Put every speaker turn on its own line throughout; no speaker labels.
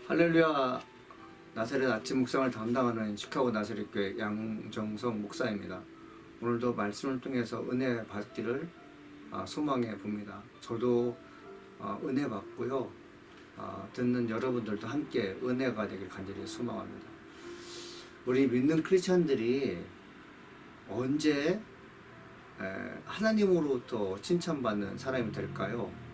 할렐루야. 나사렛 아침 묵상을 담당하는 시카고 나사렛교회 양정성 목사입니다. 오늘도 말씀을 통해서 은혜 받기를 소망해 봅니다. 저도 은혜 받고요. 듣는 여러분들도 함께 은혜가 되길 간절히 소망합니다. 우리 믿는 크리스찬들이 언제 하나님으로부터 칭찬받는 사람이 될까요?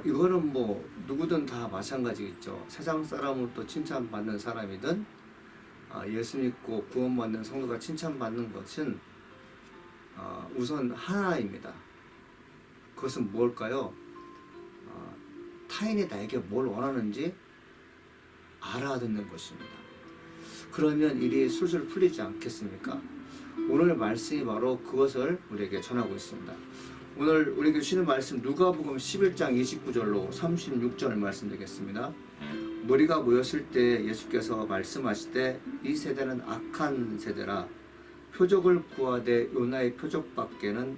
이거는 뭐 누구든 다 마찬가지겠죠. 세상 사람으로부터 칭찬받는 사람이든 예수 믿고 구원받는 성도가 칭찬받는 것은 우선 하나입니다. 그것은 뭘까요? 타인이 나에게 뭘 원하는지 알아듣는 것입니다. 그러면 일이 술술 풀리지 않겠습니까? 오늘 말씀이 바로 그것을 우리에게 전하고 있습니다. 오늘 우리에게 주시는 말씀 누가복음 11장 29절로 36절 말씀드리겠습니다. 무리가 모였을 때 예수께서 말씀하시되 이 세대는 악한 세대라 표적을 구하되 요나의 표적밖에는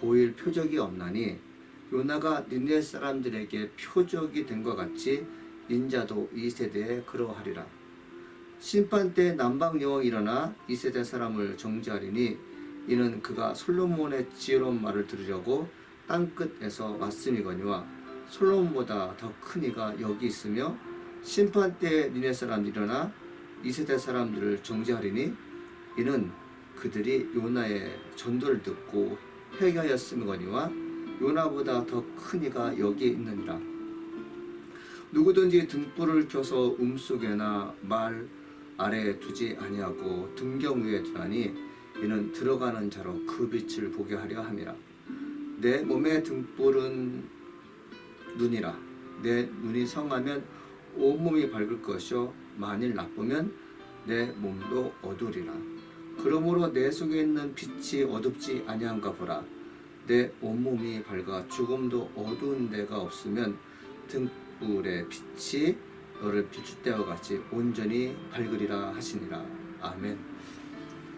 보일 표적이 없나니 요나가 니느웨 사람들에게 표적이 된 것 같이 인자도 이 세대에 그러하리라. 심판 때 남방 여호와 일어나 이 세대 사람을 정죄하리니 이는 그가 솔로몬의 지혜로운 말을 들으려고 땅끝에서 왔음이거니와 솔로몬보다 더 큰 이가 여기 있으며 심판 때 니네 사람 일어나 이 세대 사람들을 정죄하리니 이는 그들이 요나의 전도를 듣고 회개하였음이거니와 요나보다 더 큰 이가 여기 있느니라. 누구든지 등불을 켜서 속에나 말 아래에 두지 아니하고 등경 위에 두나니 이는 들어가는 자로 그 빛을 보게 하려 함이라. 내 몸의 등불은 눈이라. 내 눈이 성하면 온몸이 밝을 것이요 만일 나쁘면 내 몸도 어두리라. 그러므로 내 속에 있는 빛이 어둡지 아니한가 보라. 내 온몸이 밝아 죽음도 어두운 데가 없으면 등불의 빛이 너를 비출 때와 같이 온전히 밝으리라 하시니라. 아멘.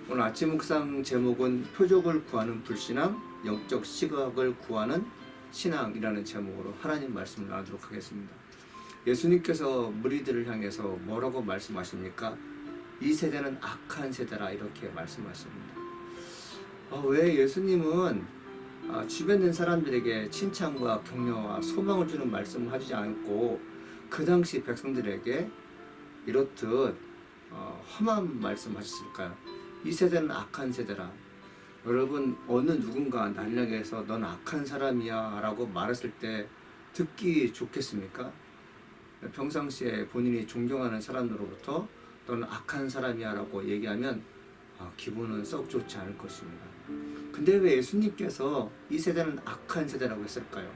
오늘 아침 묵상 제목은 표적을 구하는 불신앙, 영적 시각을 구하는 신앙이라는 제목으로 하나님 말씀을 나누도록 하겠습니다. 예수님께서 무리들을 향해서 뭐라고 말씀하십니까? 이 세대는 악한 세대라 이렇게 말씀하십니다. 왜 예수님은 주변에 있는 사람들에게 칭찬과 격려와 소망을 주는 말씀을 하지 않고 그 당시 백성들에게 이렇듯 험한 말씀하셨을까요? 이 세대는 악한 세대라. 여러분 어느 누군가 나를 향해서 넌 악한 사람이야 라고 말했을 때 듣기 좋겠습니까? 평상시에 본인이 존경하는 사람들로부터 너는 악한 사람이야 라고 얘기하면 기분은 썩 좋지 않을 것입니다. 근데 왜 예수님께서 이 세대는 악한 세대라고 했을까요?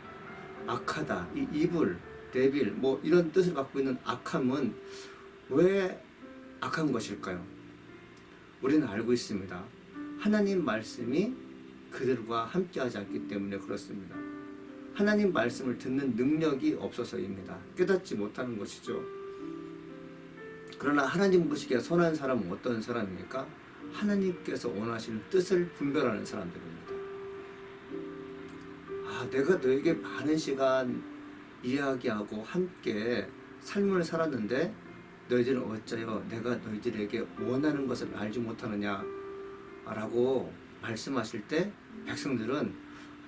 악하다, 이 이불, 데빌 뭐 이런 뜻을 갖고 있는 악함은 왜 악한 것일까요? 우리는 알고 있습니다. 하나님 말씀이 그들과 함께하지 않기 때문에 그렇습니다. 하나님 말씀을 듣는 능력이 없어서입니다. 깨닫지 못하는 것이죠. 그러나 하나님 보시기에 선한 사람은 어떤 사람입니까? 하나님께서 원하시는 뜻을 분별하는 사람들입니다. 내가 너에게 많은 시간 이야기하고 함께 삶을 살았는데 너희들은 어쩌여 내가 너희들에게 원하는 것을 알지 못하느냐 라고 말씀하실 때 백성들은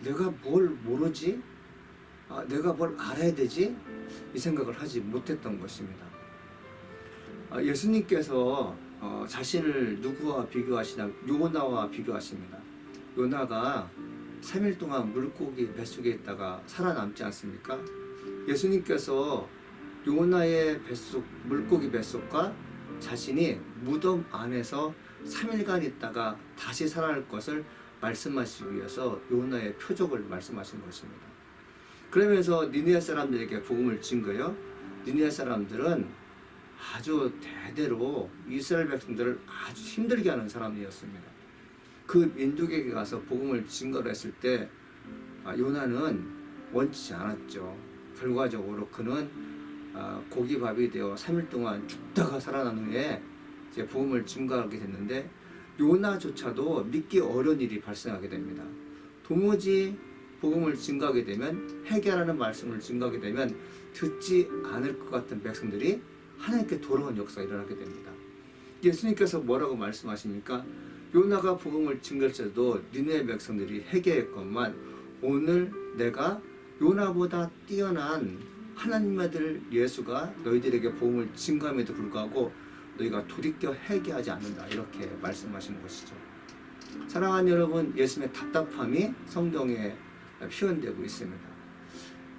내가 뭘 모르지? 내가 뭘 알아야 되지? 이 생각을 하지 못했던 것입니다. 예수님께서 자신을 누구와 비교하시냐? 요나와 비교하십니다. 요나가 3일 동안 물고기 뱃속에 있다가 살아남지 않습니까? 예수님께서 요나의 뱃속, 물고기 뱃속과 자신이 무덤 안에서 3일간 있다가 다시 살아날 것을 말씀하시기 위해서 요나의 표적을 말씀하신 것입니다. 그러면서 니느웨 사람들에게 복음을 진 거예요. 니느웨 사람들은 아주 대대로 이스라엘 백성들을 아주 힘들게 하는 사람이었습니다. 그 민족에게 가서 복음을 증거를 했을 때 요나는 원치 않았죠. 결과적으로 그는 고기밥이 되어 3일 동안 죽다가 살아난 후에 이제 복음을 증거하게 됐는데 요나조차도 믿기 어려운 일이 발생하게 됩니다. 도무지 복음을 증거하게 되면, 회개하라는 말씀을 증거하게 되면 듣지 않을 것 같은 백성들이 하나님께 돌아온 역사가 일어나게 됩니다. 예수님께서 뭐라고 말씀하십니까? 요나가 복음을 증거할 때도 니느웨 백성들이 회개했건만 오늘 내가 요나보다 뛰어난 하나님의 아들 예수가 너희들에게 복음을 증거함에도 불구하고 너희가 돌이켜 회개하지 않는다, 이렇게 말씀하시는 것이죠. 사랑하는 여러분, 예수님의 답답함이 성경에 표현되고 있습니다.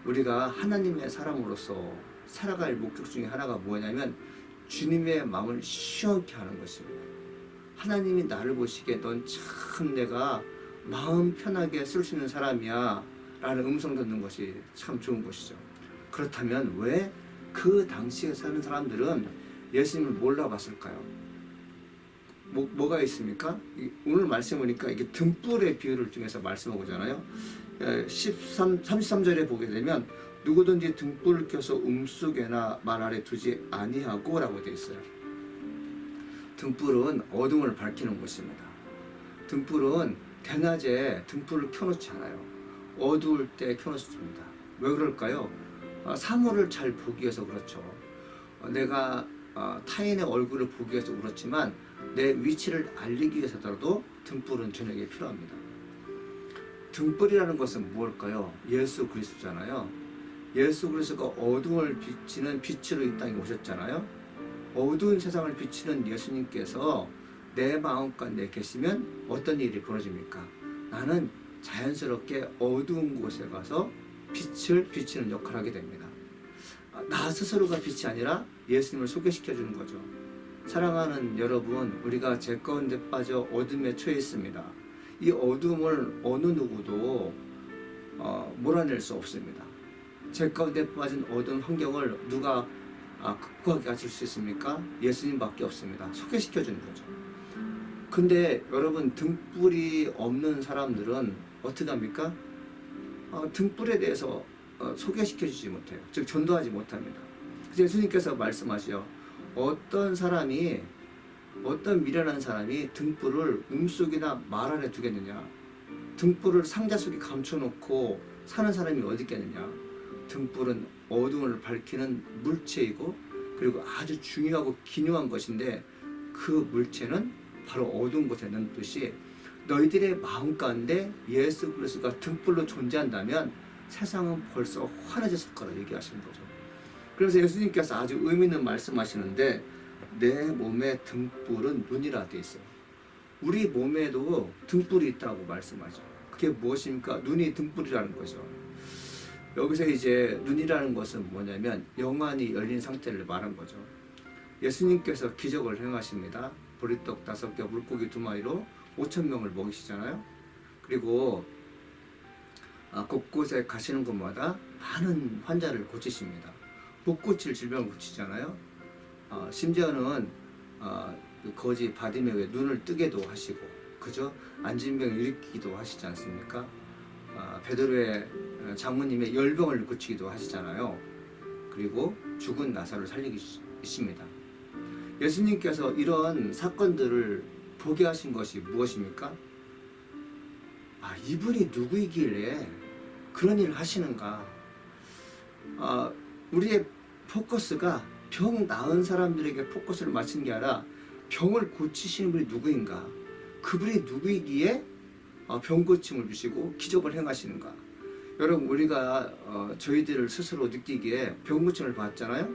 우리가 하나님의 사람으로서 살아갈 목적 중에 하나가 뭐냐면 주님의 마음을 시원케 하는 것입니다. 하나님이 나를 보시기에 넌 참 내가 마음 편하게 쓸 수 있는 사람이야 라는 음성 듣는 것이 참 좋은 것이죠. 그렇다면 왜 그 당시에 사는 사람들은 예수님을 몰라봤을까요? 뭐가 있습니까? 오늘 말씀 보니까 이게 등불의 비유를 통해서 말씀하고잖아요. 33절에 보게 되면 누구든지 등불을 켜서 음속에나 말 아래 두지 아니하고 라고 되어 있어요. 등불은 어둠을 밝히는 것입니다. 등불은 대낮에 등불을 켜놓지 않아요. 어두울 때 켜놓습니다. 왜 그럴까요? 사물을 잘 보기 위해서 그렇죠. 내가 타인의 얼굴을 보기 위해서 그렇지만 내 위치를 알리기 위해서라도 등불은 저녁에 필요합니다. 등불이라는 것은 무엇일까요? 예수 그리스도잖아요. 예수 그리스도가 어둠을 비치는 빛으로 이 땅에 오셨잖아요. 어두운 세상을 비치는 예수님께서 내 마음 가운데 계시면 어떤 일이 벌어집니까? 나는 자연스럽게 어두운 곳에 가서 빛을 비치는 역할을 하게 됩니다. 나 스스로가 빛이 아니라 예수님을 소개시켜 주는 거죠. 사랑하는 여러분, 우리가 죄 가운데 빠져 어둠에 처해 있습니다. 이 어둠을 어느 누구도 몰아낼 수 없습니다. 죄 가운데 빠진 어두운 환경을 누가 극복하게 하실 수 있습니까? 예수님밖에 없습니다. 소개시켜 주는 거죠. 근데 여러분, 등불이 없는 사람들은 어떻게 합니까? 등불에 대해서 소개시켜 주지 못해요. 즉 전도하지 못합니다. 그래서 예수님께서 말씀하시죠. 어떤 미련한 사람이 등불을 음속이나 말 안에 두겠느냐? 등불을 상자 속에 감춰놓고 사는 사람이 어디 있겠느냐? 등불은 어둠을 밝히는 물체이고 그리고 아주 중요하고 기묘한 것인데 그 물체는 바로 어두운 곳에 있는 듯이 너희들의 마음 가운데 예수 그리스도가 등불로 존재한다면 세상은 벌써 환해졌을 거라 얘기하시는 거죠. 그래서 예수님께서 아주 의미 있는 말씀하시는데 내 몸의 등불은 눈이라 되어 있어요. 우리 몸에도 등불이 있다고 말씀하죠. 그게 무엇입니까? 눈이 등불이라는 거죠. 여기서 이제 눈이라는 것은 뭐냐면 영안이 열린 상태를 말한 거죠. 예수님께서 기적을 행하십니다. 보리떡 5개, 물고기 2마리로 5,000명을 먹이시잖아요. 그리고 곳곳에 가시는 곳마다 많은 환자를 고치십니다. 못 고칠 질병을 고치잖아요. 심지어는 거지 바디메오의 눈을 뜨게도 하시고, 그죠? 안진병을 일으키기도 하시지 않습니까? 베드로의 장모님의 열병을 고치기도 하시잖아요. 그리고 죽은 나사로를 살리십니다. 예수님께서 이런 사건들을 보게 하신 것이 무엇입니까? 이분이 누구이길래 그런 일을 하시는가? 우리의 포커스가 병 나은 사람들에게 포커스를 맞춘 게 아니라 병을 고치시는 분이 누구인가? 그분이 누구이기에 병 고침을 주시고 기적을 행하시는가? 여러분, 우리가 저희들을 스스로 느끼기에 병 고침을 받잖아요.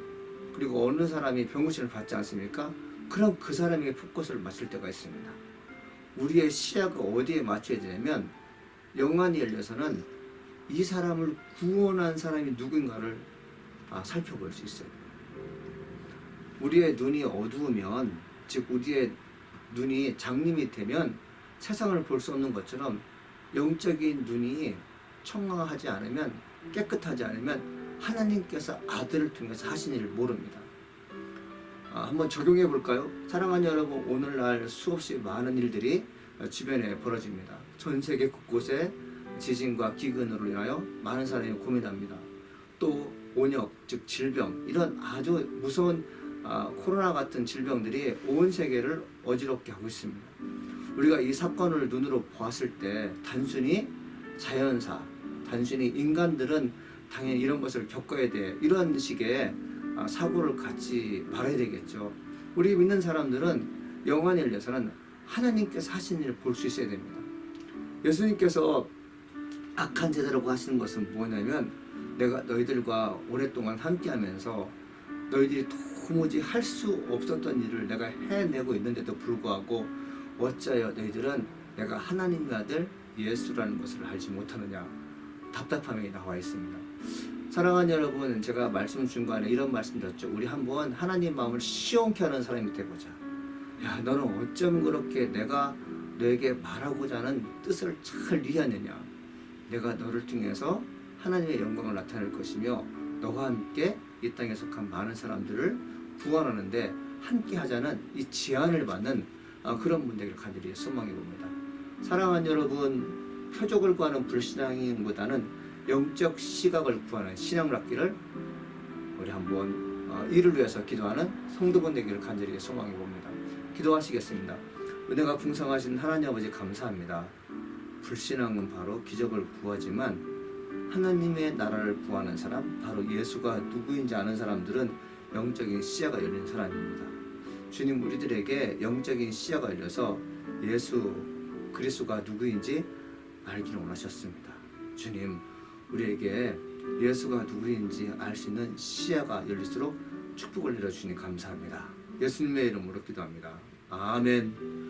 그리고 어느 사람이 병 고침을 받지 않습니까? 그럼 그 사람에게 포커스를 맞출 때가 있습니다. 우리의 시야가 어디에 맞춰야 되냐면 영안이 열려서는 이 사람을 구원한 사람이 누군가를 살펴볼 수 있어요. 우리의 눈이 어두우면, 즉 우리의 눈이 장님이 되면 세상을 볼 수 없는 것처럼 영적인 눈이 청량하지 않으면, 깨끗하지 않으면 하나님께서 아들을 통해서 하신 일을 모릅니다. 한번 적용해 볼까요? 사랑하는 여러분, 오늘날 수없이 많은 일들이 주변에 벌어집니다. 전 세계 곳곳에 지진과 기근으로 인하여 많은 사람이 고민합니다. 또 온역, 즉 질병, 이런 아주 무서운 코로나 같은 질병들이 온 세계를 어지럽게 하고 있습니다. 우리가 이 사건을 눈으로 보았을 때 단순히 자연사, 단순히 인간들은 당연히 이런 것을 겪어야 돼, 이런 식의 사고를 갖지 말아야 되겠죠. 우리 믿는 사람들은 영안이 열려서는 하나님께서 하신 일을 볼 수 있어야 됩니다. 예수님께서 악한 제자라고 하시는 것은 뭐냐면, 내가 너희들과 오랫동안 함께하면서 너희들이 도무지 할 수 없었던 일을 내가 해내고 있는데도 불구하고 어찌하여 너희들은 내가 하나님의 아들 예수라는 것을 알지 못하느냐, 답답함이 나와 있습니다. 사랑하는 여러분, 제가 말씀 중간에 이런 말씀 드렸죠. 우리 한번 하나님 마음을 시원케 하는 사람이 되보자. 야, 너는 어쩜 그렇게 내가 너에게 말하고자 하는 뜻을 잘 이해하느냐. 내가 너를 통해서 하나님의 영광을 나타낼 것이며 너와 함께 이 땅에 속한 많은 사람들을 구원하는데 함께 하자는 이 제안을 받는 그런 분들을 간절히 소망해 봅니다. 사랑하는 여러분, 표적을 구하는 불신앙보다는 영적 시각을 구하는 신앙을 갖기를 우리 한번 이를 위해서 기도하는 성도분 되기를 간절히 소망해 봅니다. 기도하시겠습니다. 은혜가 풍성하신 하나님 아버지 감사합니다. 불신앙은 바로 기적을 구하지만 하나님의 나라를 구하는 사람, 바로 예수가 누구인지 아는 사람들은 영적인 시야가 열린 사람입니다. 주님, 우리들에게 영적인 시야가 열려서 예수 그리스도가 누구인지 알기를 원하셨습니다. 주님, 우리에게 예수가 누구인지 알 수 있는 시야가 열릴수록 축복을 내려주시니 감사합니다. 예수님의 이름으로 기도합니다. 아멘.